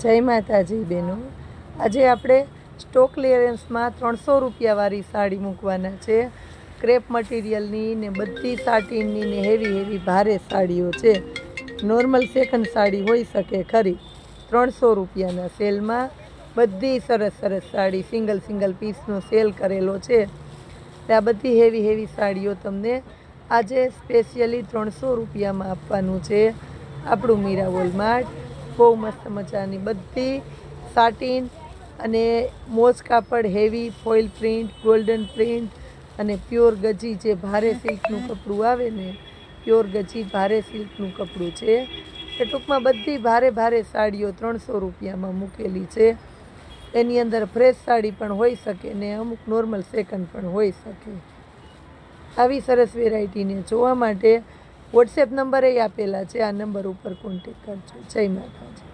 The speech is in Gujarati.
જય માતાજી બહેનો, આજે આપણે સ્ટોક ક્લિયરન્સમાં 300 રૂપિયાવાળી સાડી મૂકવાના છે. ક્રેપ મટીરિયલની ને બધી સાટીનની ને હેવી ભારે સાડીઓ છે. નોર્મલ સેકન્ડ સાડી હોઈ શકે ખરી. 300 રૂપિયાના સેલમાં બધી સરસ સાડી સિંગલ પીસનો સેલ કરેલો છે. આ બધી હેવી સાડીઓ તમને આજે સ્પેશિયલી 300 રૂપિયામાં આપવાનું છે. આપણું મીરા વોલમાર્ટ બહુ મસ્ત મજાની બધી સાટીન અને મોજ કાપડ, heavy foil print, golden print અને પ્યોર ગજી જે ભારે સિલ્કનું કપડું આવે ને, પ્યોર ગજી ભારે સિલ્કનું કપડું છે. એ ટૂંકમાં બધી ભારે સાડીઓ 300 રૂપિયામાં મૂકેલી છે. એની અંદર ફ્રેશ સાડી પણ હોઈ શકે ને અમુક નોર્મલ સેકન્ડ પણ હોઈ શકે. આવી સરસ વેરાયટીને જોવા માટે વોટ્સએપ નંબર આપેલા છે. આ નંબર ઉપર કોન્ટેક કરજો. જય માતાજી.